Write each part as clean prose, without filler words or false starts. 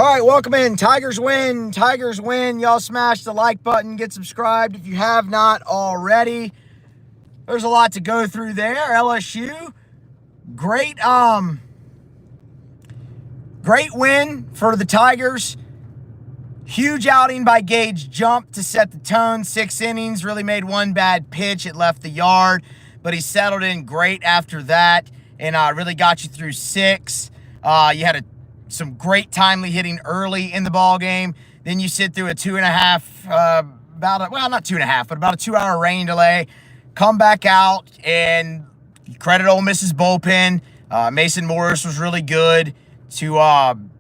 All right, welcome in. Tigers win. Tigers win. Y'all smash the like button. Get subscribed if you have not already. There's a lot to go through there. LSU, great win for the Tigers. Huge outing by Gage Jump to set the tone. 6 innings, really made one bad pitch. It left the yard, but he settled in great after that and really got you through 6. You had some great timely hitting early in the ball game. Then you sit through a 2.5, not 2.5, but about a 2-hour rain delay. Come back out and credit Ole Miss's bullpen. Mason Morris was really good to kind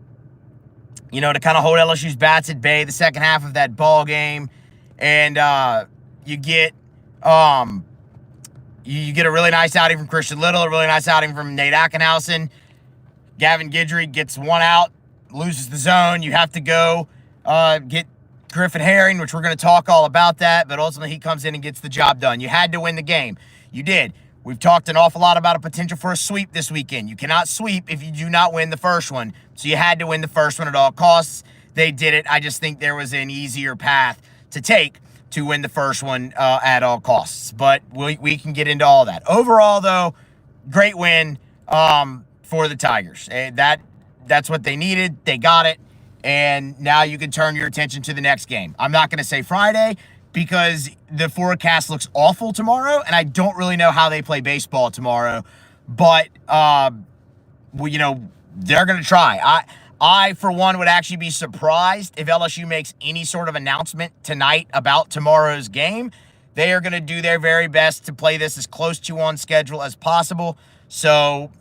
of hold LSU's bats at bay the second half of that ball game. And you get a really nice outing from Christian Little, a really nice outing from Nate Ackenhausen. Gavin Guidry gets one out, loses the zone. You have to go get Griffin Herring, which we're going to talk all about that, but ultimately he comes in and gets the job done. You had to win the game. You did. We've talked an awful lot about a potential for a sweep this weekend. You cannot sweep if you do not win the first one. So you had to win the first one at all costs. They did it. I just think there was an easier path to take to win the first one at all costs. But we can get into all that. Overall, though, great win for the Tigers. That's what they needed. They got it. And now you can turn your attention to the next game. I'm not going to say Friday because the forecast looks awful tomorrow, and I don't really know how they play baseball tomorrow. But, they're going to try. I, for one, would actually be surprised if LSU makes any sort of announcement tonight about tomorrow's game. They are going to do their very best to play this as close to on schedule as possible. So,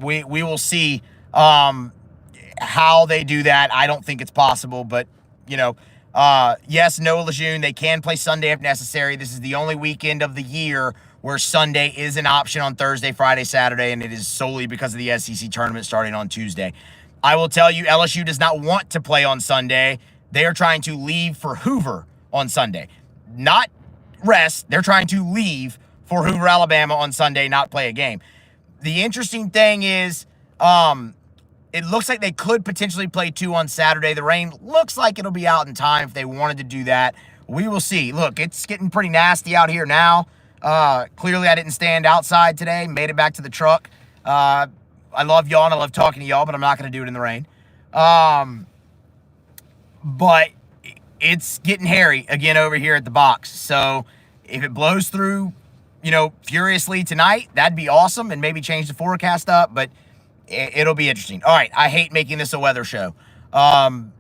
we will see how they do that. I don't think it's possible, but, yes, Noah Lejeune, they can play Sunday if necessary. This is the only weekend of the year where Sunday is an option on Thursday, Friday, Saturday, and it is solely because of the SEC tournament starting on Tuesday. I will tell you, LSU does not want to play on Sunday. They are trying to leave for Hoover on Sunday. Not rest. They're trying to leave for Hoover, Alabama on Sunday, not play a game. The interesting thing is, it looks like they could potentially play 2 on Saturday. The rain looks like it'll be out in time if they wanted to do that. We will see. Look, it's getting pretty nasty out here now. Clearly, I didn't stand outside today. Made it back to the truck. I love y'all and I love talking to y'all, but I'm not going to do it in the rain. But it's getting hairy again over here at the box. So if it blows through, furiously tonight, that'd be awesome and maybe change the forecast up, but it'll be interesting. All right, I hate making this a weather show. I'm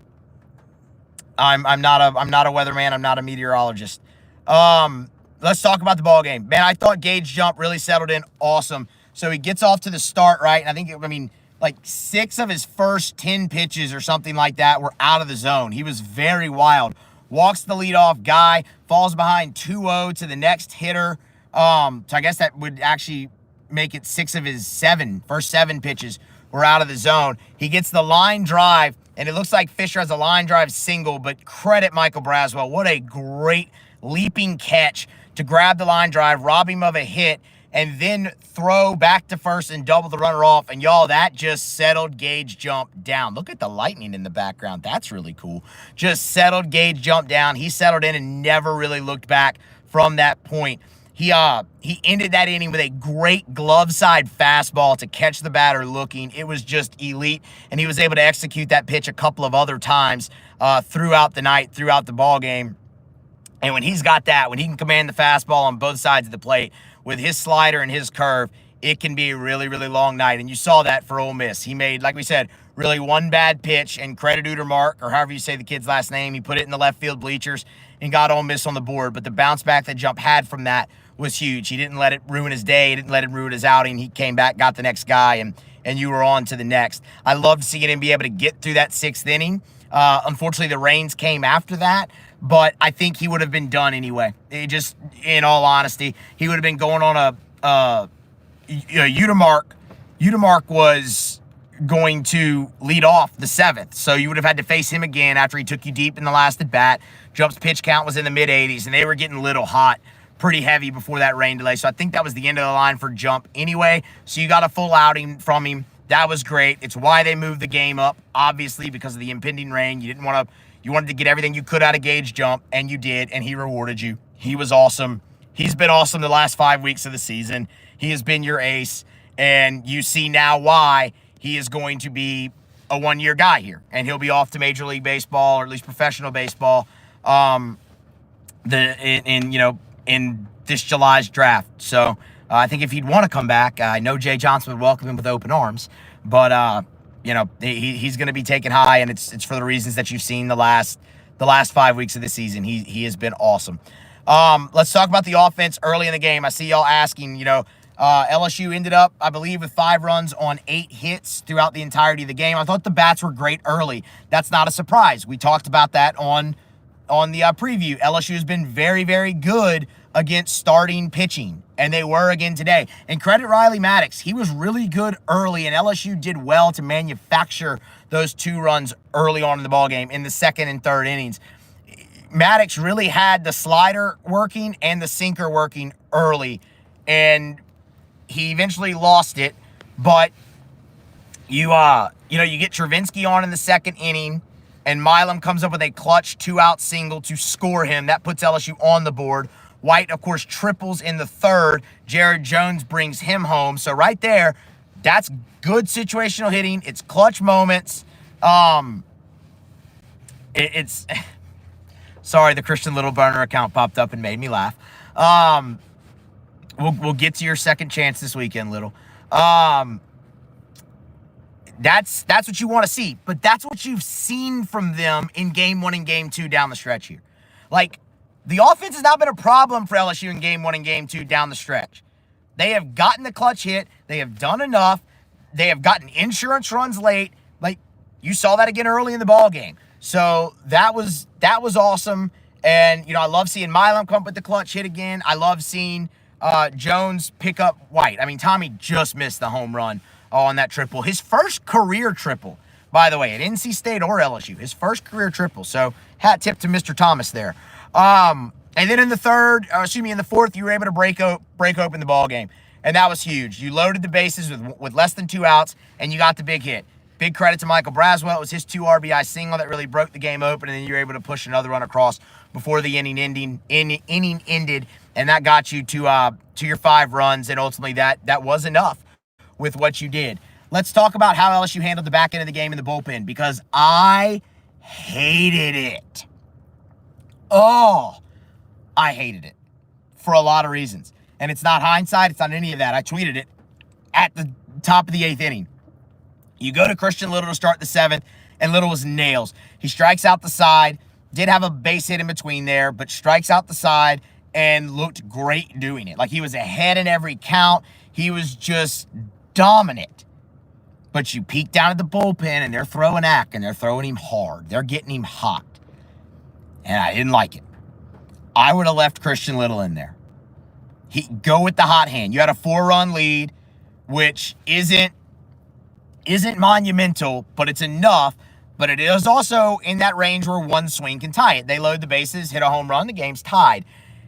not a weatherman. I'm not a meteorologist. Let's talk about the ball game. Man, I thought Gage Jump really settled in awesome. So he gets off to the start, right? And like 6 of his first 10 pitches or something like that were out of the zone. He was very wild. Walks the leadoff guy, falls behind 2-0 to the next hitter. So I guess that would actually make it 6 of his first 7 pitches were out of the zone. He gets the line drive, and it looks like Fisher has a line drive single, but credit Michael Braswell. What a great leaping catch to grab the line drive, rob him of a hit, and then throw back to first and double the runner off. And y'all, that just settled Gage Jump down. Look at the lightning in the background. That's really cool. Just settled Gage Jump down. He settled in and never really looked back from that point. He ended that inning with a great glove side fastball to catch the batter looking. It was just elite, and he was able to execute that pitch a couple of other times throughout the night, throughout the ball game. And when he's got that, when he can command the fastball on both sides of the plate with his slider and his curve, it can be a really, really long night. And you saw that for Ole Miss. He made, like we said, really one bad pitch, and credit Utermark, or however you say the kid's last name. He put it in the left field bleachers and got Ole Miss on the board. But the bounce back that Jump had from that was huge. He didn't let it ruin his day. He didn't let it ruin his outing. He came back, got the next guy, and you were on to the next. I loved seeing him be able to get through that 6th inning. Unfortunately, the rains came after that, but I think he would have been done anyway. It just, in all honesty, he would have been going on Utermark. Utermark was going to lead off the 7th, so you would have had to face him again after he took you deep in the last at bat. Jump's pitch count was in the mid-80s, and they were getting a little hot pretty heavy before that rain delay. So I think that was the end of the line for Jump anyway. So you got a full outing from him. That was great. It's why they moved the game up, obviously, because of the impending rain. You wanted to get everything you could out of Gage Jump, and you did, and he rewarded you. He was awesome. He's been awesome the last 5 weeks of the season. He has been your ace, and you see now why he is going to be a one-year guy here, and he'll be off to Major League Baseball, or at least professional baseball, in this July's draft. So I think if he'd want to come back, I know Jay Johnson would welcome him with open arms, but he's going to be taken high, and it's for the reasons that you've seen the last 5 weeks of the season. He has been awesome. Let's talk about the offense early in the game. I see y'all asking, LSU ended up, I believe, with 5 runs on 8 hits throughout the entirety of the game. I thought the bats were great early. That's not a surprise. We talked about that on the preview. LSU has been very, very good against starting pitching, and they were again today. And credit Riley Maddox. He was really good early, and LSU did well to manufacture those 2 runs early on in the ballgame in the second and third innings. Maddox really had the slider working and the sinker working early, and he eventually lost it. But you get Travinsky on in the second inning, and Milam comes up with a clutch 2-out single to score him. That puts LSU on the board. White, of course, triples in the third. Jared Jones brings him home. So right there, that's good situational hitting. It's clutch moments. It's sorry, the Christian Little burner account popped up and made me laugh. We'll get to your second chance this weekend, Little. That's what you want to see, but that's what you've seen from them in game 1 and game 2 down the stretch here. Like, the offense has not been a problem for LSU in game 1 and game 2 down the stretch. They have gotten the clutch hit. They have done enough. They have gotten insurance runs late. Like, you saw that again early in the ball game. So that was awesome. And, I love seeing Milam come up with the clutch hit again. I love seeing Jones pick up White. I mean, Tommy just missed the home run on that triple. His first career triple, by the way, at NC State or LSU. His first career triple. So hat tip to Mr. Thomas there. And then in the fourth, you were able to break open the ball game, and that was huge. You loaded the bases with less than 2 outs, and you got the big hit. Big credit to Michael Braswell. It was his 2 RBI single that really broke the game open, and then you were able to push another run across before the inning ended, and that got you to your 5 runs, and ultimately that was enough with what you did. Let's talk about how LSU handled the back end of the game in the bullpen, because I hated it. Oh, I hated it for a lot of reasons. And it's not hindsight. It's not any of that. I tweeted it at the top of the 8th inning. You go to Christian Little to start the 7th, and Little was nails. He strikes out the side, did have a base hit in between there, but strikes out the side and looked great doing it. Like, he was ahead in every count. He was just dominant. But you peek down at the bullpen, and they're throwing Ack, and they're throwing him hard. They're getting him hot. And I didn't like it. I would have left Christian Little in there. Go with the hot hand. You had a 4-run lead, which isn't monumental, but it's enough. But it is also in that range where one swing can tie it. They load the bases, hit a home run, the game's tied.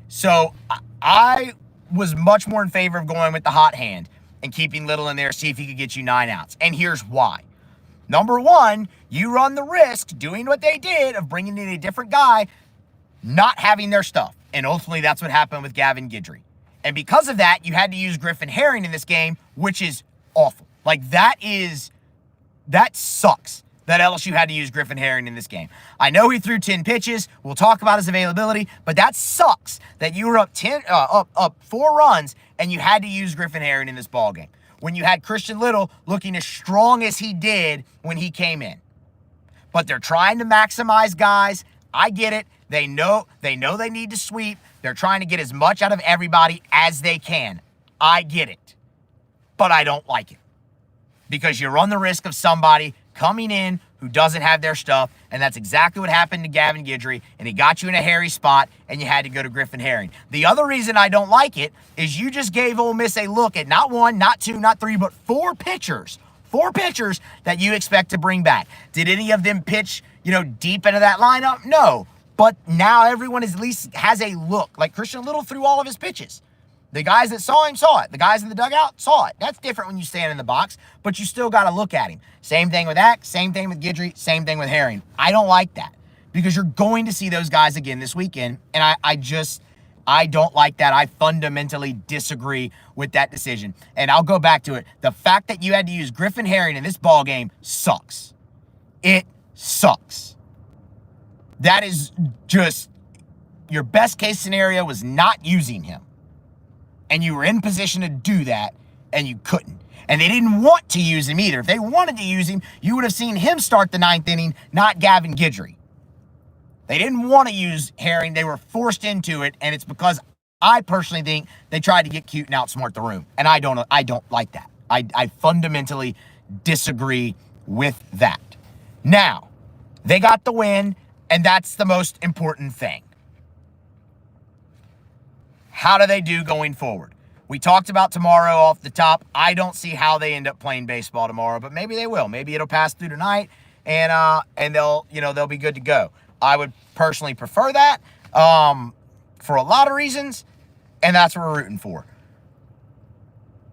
So I was much more in favor of going with the hot hand and keeping Little in there, see if he could get you 9 outs. And here's why. Number one, you run the risk, doing what they did, of bringing in a different guy, not having their stuff. And ultimately, that's what happened with Gavin Guidry. And because of that, you had to use Griffin Herring in this game, which is awful. Like, that sucks that LSU had to use Griffin Herring in this game. I know he threw 10 pitches. We'll talk about his availability, but that sucks that you were up 4 runs and you had to use Griffin Herring in this ballgame when you had Christian Little looking as strong as he did when he came in. But they're trying to maximize guys. I get it. They know they need to sweep. They're trying to get as much out of everybody as they can. I get it. But I don't like it. Because you run the risk of somebody coming in who doesn't have their stuff, and that's exactly what happened to Gavin Guidry, and he got you in a hairy spot, and you had to go to Griffin Herring. The other reason I don't like it is you just gave Ole Miss a look at not 1, not 2, not 3, but 4 pitchers. 4 pitchers that you expect to bring back. Did any of them pitch, deep into that lineup? No. But now everyone at least has a look. Like, Christian Little threw all of his pitches. The guys that saw him saw it. The guys in the dugout saw it. That's different when you stand in the box, but you still got to look at him. Same thing with Ack, same thing with Guidry, same thing with Herring. I don't like that because you're going to see those guys again this weekend, and I don't like that. I fundamentally disagree with that decision. And I'll go back to it. The fact that you had to use Griffin Herring in this ball game sucks. It sucks. That is just your best case scenario was not using him. And you were in position to do that, and you couldn't. And they didn't want to use him either. If they wanted to use him, you would have seen him start the 9th inning, not Gavin Guidry. They didn't want to use Herring. They were forced into it, and it's because I personally think they tried to get cute and outsmart the room. And I don't like that. I fundamentally disagree with that. Now, they got the win, and that's the most important thing. How do they do going forward? We talked about tomorrow off the top. I don't see how they end up playing baseball tomorrow, but maybe they will. Maybe it'll pass through tonight, and they'll be good to go. I would personally prefer that for a lot of reasons, and that's what we're rooting for.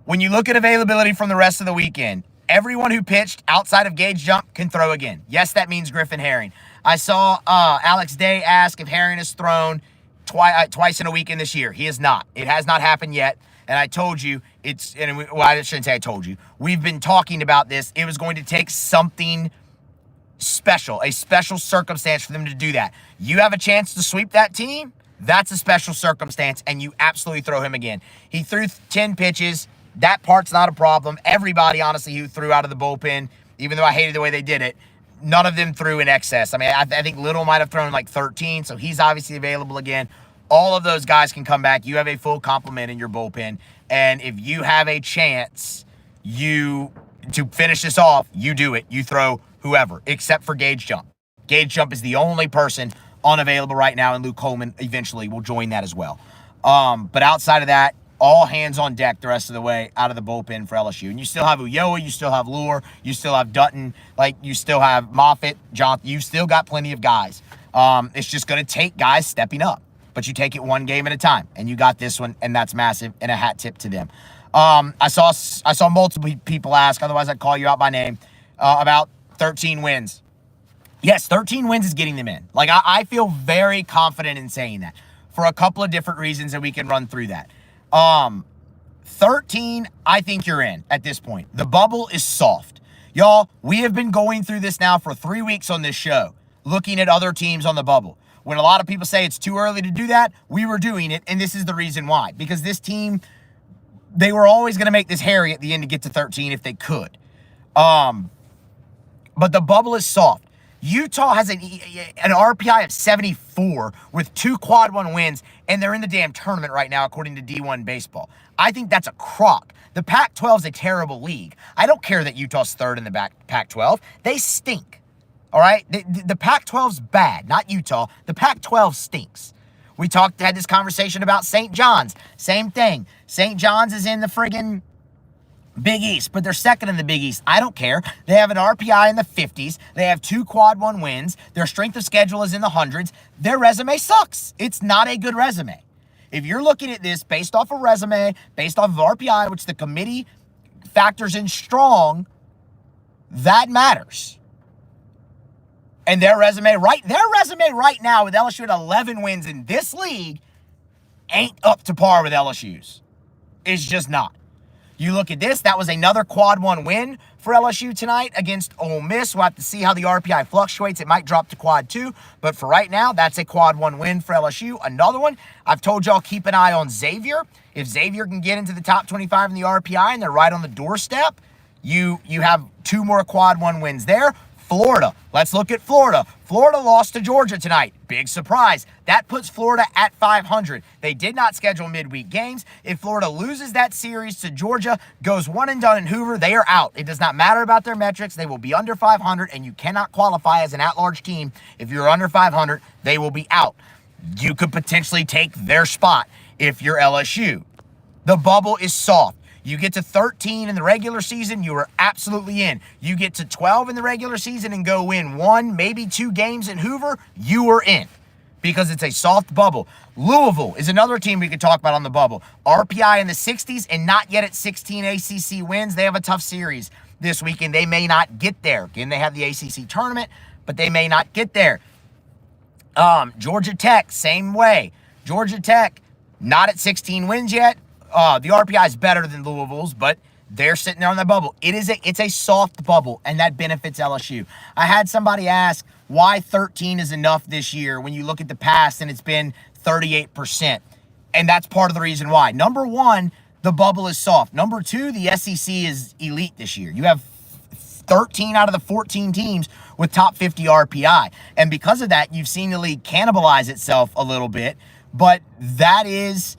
When you look at availability from the rest of the weekend, everyone who pitched outside of Gage Jump can throw again. Yes, that means Griffin Herring. I saw Alex Day ask if Herring has thrown twice in a weekend this year. He has not. It has not happened yet. And I told you, I shouldn't say I told you. We've been talking about this. It was going to take something special, a special circumstance for them to do that. You have a chance to sweep that team, that's a special circumstance, and you absolutely throw him again. He threw 10 pitches. That part's not a problem. Everybody, honestly, who threw out of the bullpen, even though I hated the way they did it, none of them threw in excess. I mean, I think Little might have thrown like 13, so he's obviously available again. All of those guys can come back. You have a full complement in your bullpen, and if you have a chance to finish this off, you do it. You throw whoever, except for Gage Jump. Gage Jump is the only person unavailable right now, and Luke Coleman eventually will join that as well. But outside of that, all hands on deck the rest of the way out of the bullpen for LSU. And you still have Ulloa, you still have Lure, you still have Dutton, you still have Moffitt, Jonathan. You've still got plenty of guys. It's just going to take guys stepping up. But you take it one game at a time. And you got this one, and that's massive, and a hat tip to them. I saw multiple people ask, otherwise I'd call you out by name, about 13 wins. Yes, 13 wins is getting them in. I feel very confident in saying that for a couple of different reasons, and we can run through that. 13, I think you're in at this point. The bubble is soft. Y'all, we have been going through this now for 3 weeks on this show, looking at other teams on the bubble. When a lot of people say it's too early to do that, we were doing it, and this is the reason why. Because this team, they were always going to make this hairy at the end to get to 13 if they could. But the bubble is soft. Utah has an RPI of 74 with 2 quad 1 wins, and they're in the damn tournament right now, according to D1 Baseball. I think that's a crock. The Pac-12 is a terrible league. I don't care that Utah's third in the Pac-12. They stink. All right? The Pac-12's bad, not Utah. The Pac-12 stinks. We had this conversation about St. John's. Same thing. St. John's is in the friggin' Big East, but they're second in the Big East. I don't care. They have an RPI in the 50s. They have 2 quad 1 wins. Their strength of schedule is in the hundreds. Their resume sucks. It's not a good resume. If you're looking at this based off a resume, based off of RPI, which the committee factors in strong, that matters. And their resume right now with LSU at 11 wins in this league ain't up to par with LSU's. It's just not. You look at this, that was another quad 1 win for LSU tonight against Ole Miss. We'll have to see how the RPI fluctuates. It might drop to quad 2, but for right now, that's a quad 1 win for LSU. Another one, I've told y'all keep an eye on Xavier. If Xavier can get into the top 25 in the RPI and they're right on the doorstep, you have 2 more quad 1 wins there. Florida. Let's look at Florida. Florida lost to Georgia tonight. Big surprise. That puts Florida at 500. They did not schedule midweek games. If Florida loses that series to Georgia, goes one and done in Hoover, they are out. It does not matter about their metrics. They will be under 500, and you cannot qualify as an at-large team. If you're under 500, they will be out. You could potentially take their spot if you're LSU. The bubble is soft. You get to 13 in the regular season, you are absolutely in. You get to 12 in the regular season and go win 1, maybe 2 games in Hoover, you are in. because it's a soft bubble. Louisville is another team we could talk about on the bubble. RPI in the 60s and not yet at 16 ACC wins. They have a tough series this weekend. They may not get there. Again, they have the ACC tournament, but they may not get there. Georgia Tech, same way. Georgia Tech, not at 16 wins yet. The RPI is better than Louisville's, but they're sitting there on the bubble. It's a soft bubble, and that benefits LSU. I had somebody ask why 13 is enough this year when you look at the past and it's been 38%. And that's part of the reason why. Number one, the bubble is soft. Number two, the SEC is elite this year. You have 13 out of the 14 teams with top 50 RPI. And because of that, you've seen the league cannibalize itself a little bit. But that is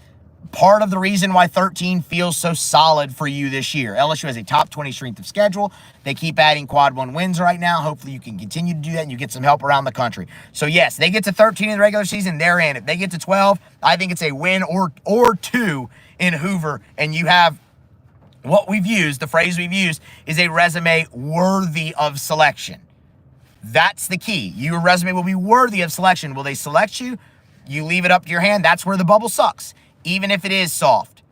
part of the reason why 13 feels so solid for you this year. LSU has a top 20 strength of schedule. They keep adding quad one wins right now. Hopefully you can continue to do that and you get some help around the country. So yes, they get to 13 in the regular season, they're in. If they get to 12, I think it's a win or two in Hoover, and you have what we've used, the phrase we've used, is a resume worthy of selection. That's the key. Your resume will be worthy of selection. Will they select you? You leave it up to your hand. That's where the bubble sucks. Even if it is soft,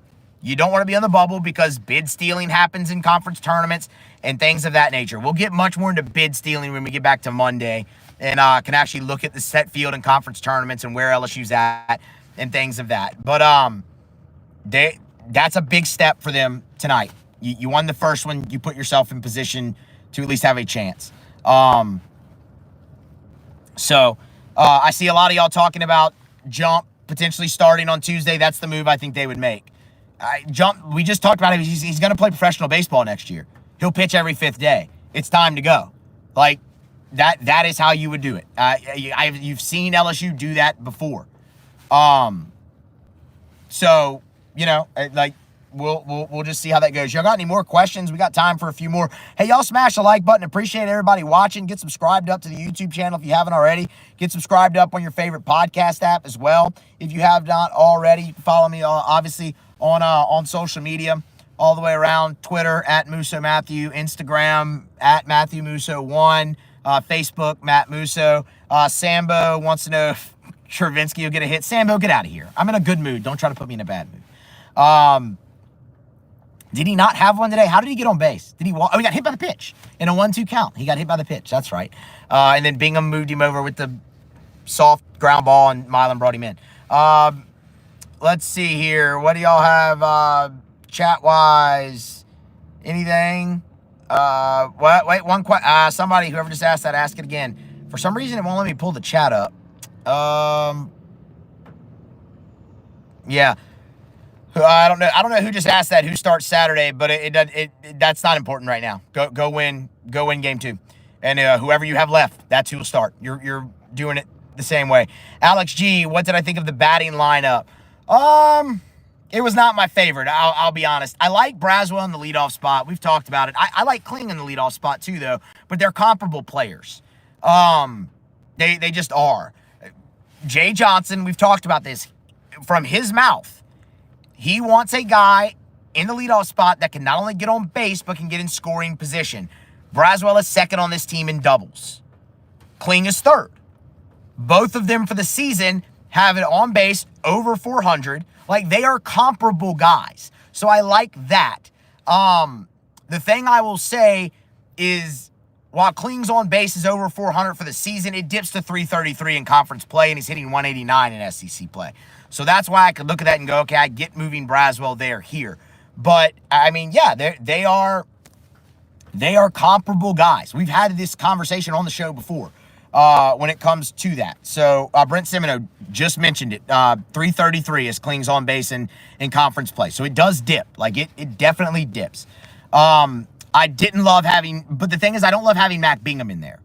you don't want to be on the bubble because bid stealing happens in conference tournaments and things of that nature. We'll get much more into bid stealing when we get back to Monday and can actually look at the set field and conference tournaments and where LSU's at and things of that. But that's a big step for them tonight. You won the first one. You put yourself in position to at least have a chance. So I see a lot of y'all talking about Jump potentially starting on Tuesday. That's the move I think they would make. Jump, we just talked about it. He's going to play professional baseball next year. He'll pitch every fifth day. It's time to go. Like, that is how you would do it. You've seen LSU do that before. So, you know, like, we'll just see how that goes. Y'all got any more questions? We got time for a few more. Hey, y'all smash the like button. Appreciate everybody watching. Get subscribed up to the YouTube channel if you haven't already. Get subscribed up on your favorite podcast app as well. If you have not already, follow me obviously on social media all the way around. Twitter at Musso Matthew, Instagram at Matthew Musso 1, Facebook Matt Musso. Sambo wants to know if Travinsky will get a hit. Sambo, get out of here. I'm in a good mood. Don't try to put me in a bad mood. Did he not have one today? How did he get on base? Did he walk? Oh, he got hit by the pitch in a 1-2 count. He got hit by the pitch. That's right. And then Bingham moved him over with the soft ground ball, and Milan brought him in. Let's see here. What do y'all have chat-wise? Anything? Wait, one question. Somebody, whoever just asked that, ask it again. For some reason, it won't let me pull the chat up. Yeah. I don't know who just asked that, who starts Saturday, but that's not important right now. Go win game 2. And whoever you have left, that's who will start. You're doing it the same way. Alex G, what did I think of the batting lineup? It was not my favorite. I'll be honest. I like Braswell in the leadoff spot. We've talked about it. I like Kling in the leadoff spot too, though. But they're comparable players. They just are. Jay Johnson, we've talked about this. From his mouth, he wants a guy in the leadoff spot that can not only get on base, but can get in scoring position. Braswell is second on this team in doubles. Kling is third. Both of them for the season have it on base over 400. Like, they are comparable guys. So I like that. The thing I will say is, while Kling's on base is over 400 for the season, it dips to 333 in conference play, and he's hitting 189 in SEC play. So that's why I could look at that and go, okay, I get moving Braswell there, here. But, I mean, yeah, they are comparable guys. We've had this conversation on the show before when it comes to that. So Brent Semino just mentioned it. 333 is Kling's on base in conference play. So it does dip. Like, it definitely dips. I didn't love having, but the thing is, I don't love having Mac Bingham in there.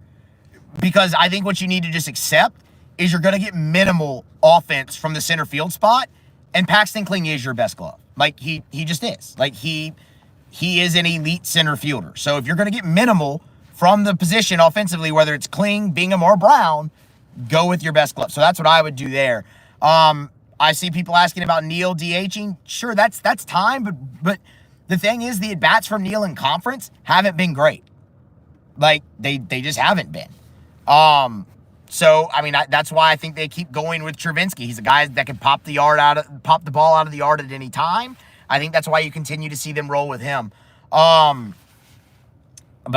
Because I think what you need to just accept is you're going to get minimal offense from the center field spot, and Paxton Kling is your best glove. Like, he just is. Like, he is an elite center fielder. So if you're going to get minimal from the position offensively, whether it's Kling, Bingham, or Brown, go with your best glove. So that's what I would do there. I see people asking about Neal DHing. Sure, that's time, but the thing is, the at-bats from Neal in conference haven't been great. Like, they just haven't been. So, I mean, that's why I think they keep going with Travinski. He's a guy that can pop the ball out of the yard at any time. I think that's why you continue to see them roll with him. But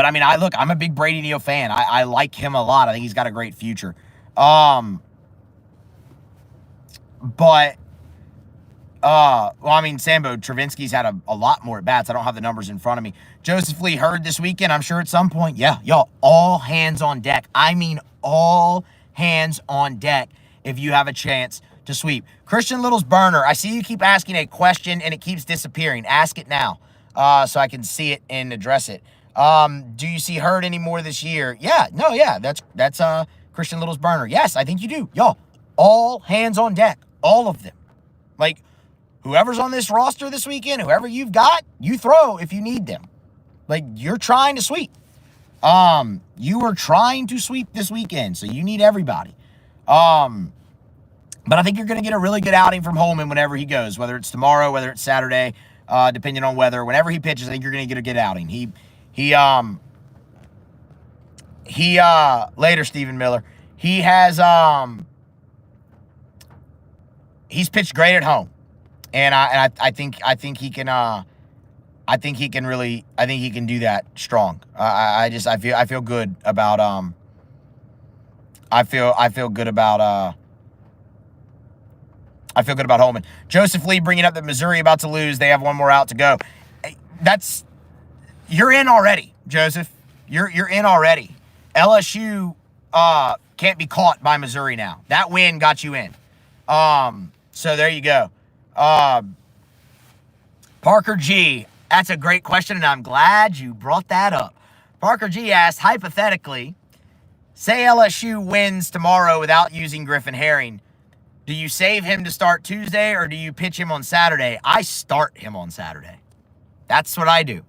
I mean, I'm a big Brady Neal fan. I like him a lot. I think he's got a great future. Sambo, Travinski's had a lot more at bats. I don't have the numbers in front of me. Joseph Lee Hurd this weekend, I'm sure at some point. Yeah, y'all, all hands on deck. I mean, all hands on deck if you have a chance to sweep. Christian Little's burner. I see you keep asking a question and it keeps disappearing. Ask it now so I can see it and address it. Do you see Hurd anymore this year? Yeah, that's Christian Little's burner. Yes, I think you do. Y'all, all hands on deck. All of them. Like, whoever's on this roster this weekend, whoever you've got, you throw if you need them. Like, you're trying to sweep. You are trying to sweep this weekend, so you need everybody. But I think you're going to get a really good outing from Holman whenever he goes, whether it's tomorrow, whether it's Saturday, depending on weather. Whenever he pitches, I think you're going to get a good outing. Later, Stephen Miller. He has, he's pitched great at home. And I think he can I think he can do that strong. I feel good about I feel good about Holman. Joseph Lee bringing up that Missouri about to lose. They have one more out to go. You're in already, Joseph. You're in already. LSU can't be caught by Missouri now. That win got you in. So there you go. Parker G, that's a great question, and I'm glad you brought that up. Parker G asked, hypothetically, say LSU wins tomorrow without using Griffin Herring. Do you save him to start Tuesday, or do you pitch him on Saturday? I start him on Saturday. That's what I do.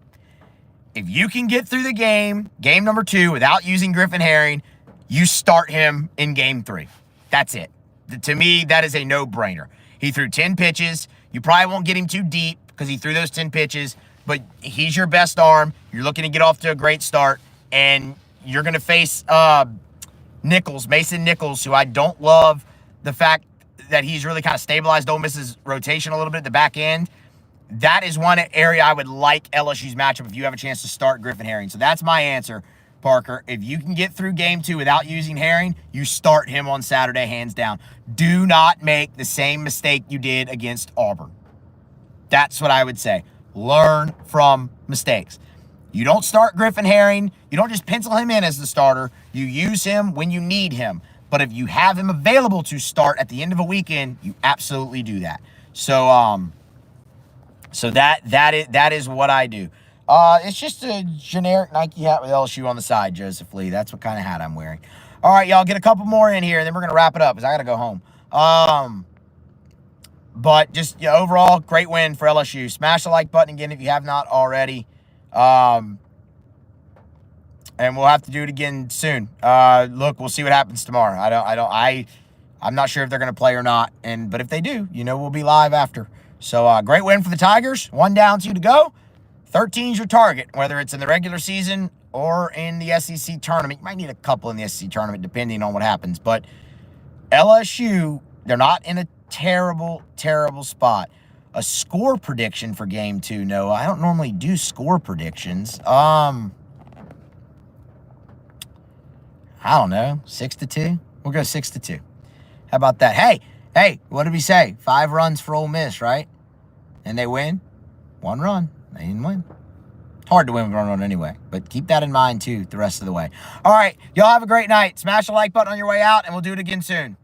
If you can get through the game number 2, without using Griffin Herring, you start him in game 3. That's it. To me, that is a no-brainer. He threw 10 pitches. You probably won't get him too deep because he threw those 10 pitches, but he's your best arm. You're looking to get off to a great start, and you're going to face Mason Nichols, who I don't love the fact that he's really kind of stabilized Ole Miss's rotation a little bit at the back end. That is one area I would like LSU's matchup if you have a chance to start Griffin Herring. So that's my answer, Parker. If you can get through game 2 without using Herring, you start him on Saturday, hands down. Do not make the same mistake you did against Auburn. That's what I would say. Learn from mistakes. You don't start Griffin Herring. You don't just pencil him in as the starter. You use him when you need him. But if you have him available to start at the end of a weekend, you absolutely do that. So that is what I do. It's just a generic Nike hat with LSU on the side, Joseph Lee. That's what kind of hat I'm wearing. All right, y'all, get a couple more in here, and then we're going to wrap it up because I got to go home. But just overall, great win for LSU. Smash the like button again if you have not already. And we'll have to do it again soon. Look, we'll see what happens tomorrow. I'm not sure if they're going to play or not. But if they do, we'll be live after. So great win for the Tigers. 1 down, 2 to go. 13's your target, whether it's in the regular season or in the SEC tournament. You might need a couple in the SEC tournament depending on what happens. But LSU, they're not in a terrible, terrible spot. A score prediction for game 2, Noah. I don't normally do score predictions. I don't know. 6-2? We'll go 6-2. How about that? Hey, what did we say? 5 runs for Ole Miss, right? And they win? 1 run. They didn't win. It's hard to win with 1 run anyway, but keep that in mind, too, the rest of the way. All right, y'all have a great night. Smash the like button on your way out, and we'll do it again soon.